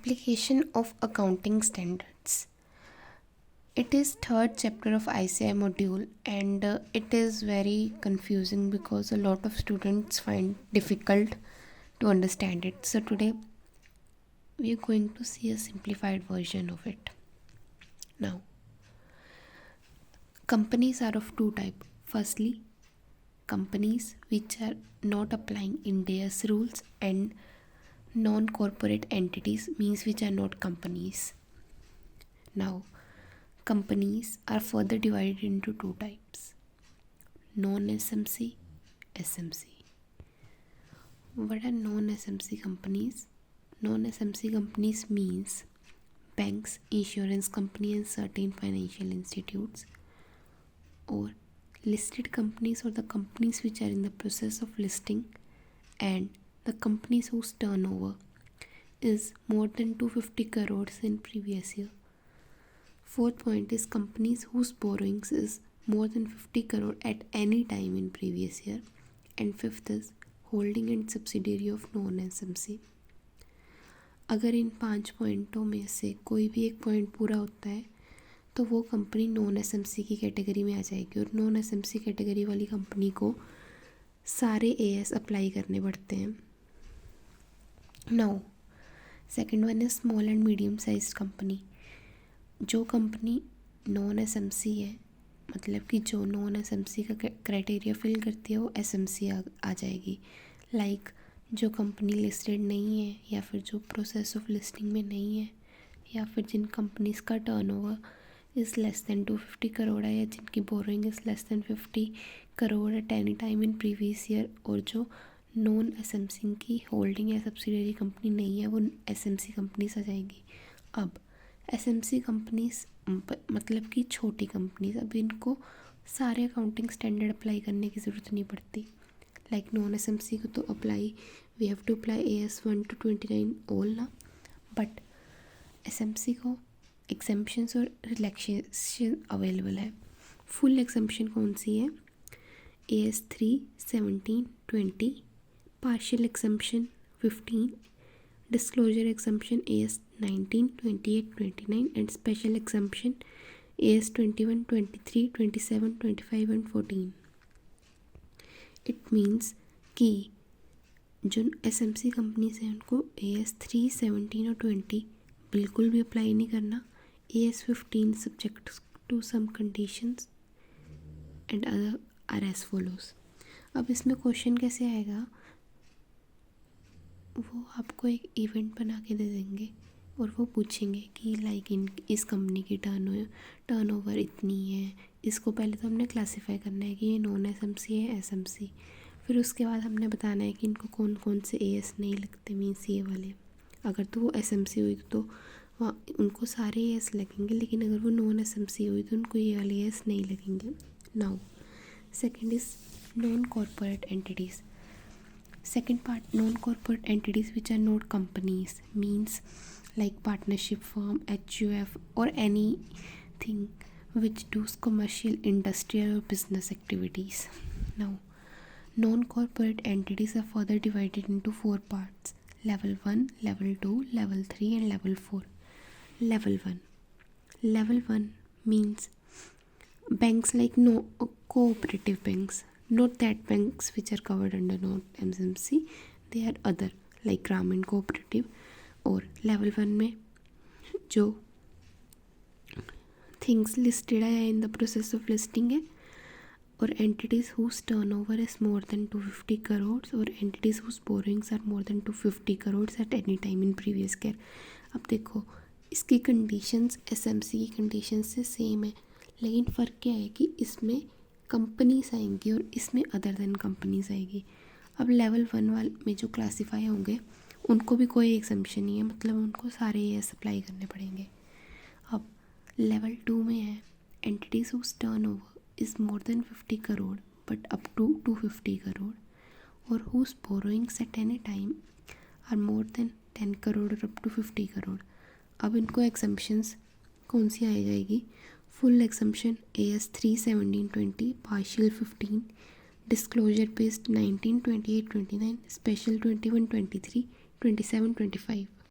Application of accounting standards. It is third chapter of ICI module, and it is very confusing because a lot of students find difficult to understand it. So today we are going to see a simplified version of it. Now, companies are of two types. Firstly, companies which are not applying Ind AS rules, and non-corporate entities means which are not companies. Now, companies are further divided into two types: non-SMC, SMC. What are non-SMC companies? Non-SMC companies means banks, insurance company and certain financial institutes, or listed companies or the companies which are in the process of listing, and the companies whose turnover is more than 250 crores in previous year. Fourth point is companies whose borrowings is more than 50 crore at any time in previous year. And fifth is holding and subsidiary of non SMC. अगर इन 5 पॉइंटों में से कोई भी एक point पूरा होता है तो वो कंपनी नॉन एसएमसी की कैटेगरी में आ जाएगी, और नॉन एसएमसी कैटेगरी वाली कंपनी को सारे एएस अप्लाई करने पड़ते हैं। Now second one is small and medium size company. जो कंपनी नॉन एसएमसी है, मतलब कि जो नॉन एसएमसी का क्राइटेरिया फिल करती है, वो एसएमसी आ जाएगी। लाइक जो कंपनी लिस्टेड नहीं है, या फिर जो प्रोसेस ऑफ लिस्टिंग में नहीं है, या फिर जिन कंपनीज का turnover is less than 250 crore है, या जिनकी borrowing is less than 50 crore eight any time in previous year, और जो नॉन एसएमसी की होल्डिंग या सब्सिडियरी कंपनी नहीं है, वो एसएमसी कंपनीज आ जाएगी। अब एसएमसी कंपनीज मतलब कि छोटी कंपनीज, अब इनको सारे अकाउंटिंग स्टैंडर्ड अप्लाई करने की ज़रूरत नहीं पड़ती। लाइक नॉन एसएमसी को तो apply we have to apply AS 1 to 29 all ना, बट एसएमसी को एग्जम्पशंस और रिलैक्सेशन अवेलेबल है। फुल एग्जम्पशन कौन सी है? AS 3, 17, 20, partial exemption 15, disclosure exemption AS 19, 28, 29 and special exemption AS 21, 23, 27, 25 and 14. It means कि जो SMC कंपनीज हैं उनको AS 3, 17 और 20 बिल्कुल भी अप्लाई नहीं करना। AS 15 subject to some conditions and other are as follows. अब इसमें क्वेश्चन कैसे आएगा? वो आपको एक इवेंट बना के दे देंगे और वो पूछेंगे कि लाइक इस कंपनी की टर्नओवर इतनी है। इसको पहले तो हमने क्लासीफाई करना है कि ये नॉन एसएमसी है, एसएमसी। फिर उसके बाद हमने बताना है कि इनको कौन कौन से एएस नहीं लगते, मीन्स ये वाले। अगर तो वो एसएमसी हुई तो वहाँ उनको सारे एएस लगेंगे, लेकिन अगर वो नॉन एसएमसी हुई तो उनको ये वाले एएस नहीं लगेंगे। Now second is non corporate entities. Second part, non-corporate entities which are not companies means like partnership firm, HUF or anything which does commercial, industrial or business activities. Now, non-corporate entities are further divided into 4 parts: level 1, level 2, level 3 and level 4. Level 1. Level 1 means banks like cooperative banks. Not that banks which are covered under non-SMC, they are other like Grameen Cooperative. और level 1 में जो things listed है in the process of listing है, और entities whose turnover is more than 250 crores, और entities whose borrowings are more than 250 crores at any time in previous year. अब देखो इसकी कंडीशंस SMC की कंडीशंस से सेम है, लेकिन फ़र्क क्या है कि इसमें कंपनीज आएंगी और इसमें अदर देन कंपनीज आएगी। अब लेवल 1 वाले में जो क्लासीफाई होंगे उनको भी कोई एग्जम्पशन नहीं है, मतलब उनको सारे एएस अप्लाई करने पड़ेंगे। अब लेवल 2 में है entities whose turnover is more than 50 crore but up to 250 crore, और whose borrowings at any time are more than 10 crore और अप टू 50 करोड़। अब इनको एग्जम्पशंस कौन सी आ जाएगी? Full exemption AS 3, 17, 20, partial 15, disclosure based 19, 28, 29, special 21, 23, 27, 25.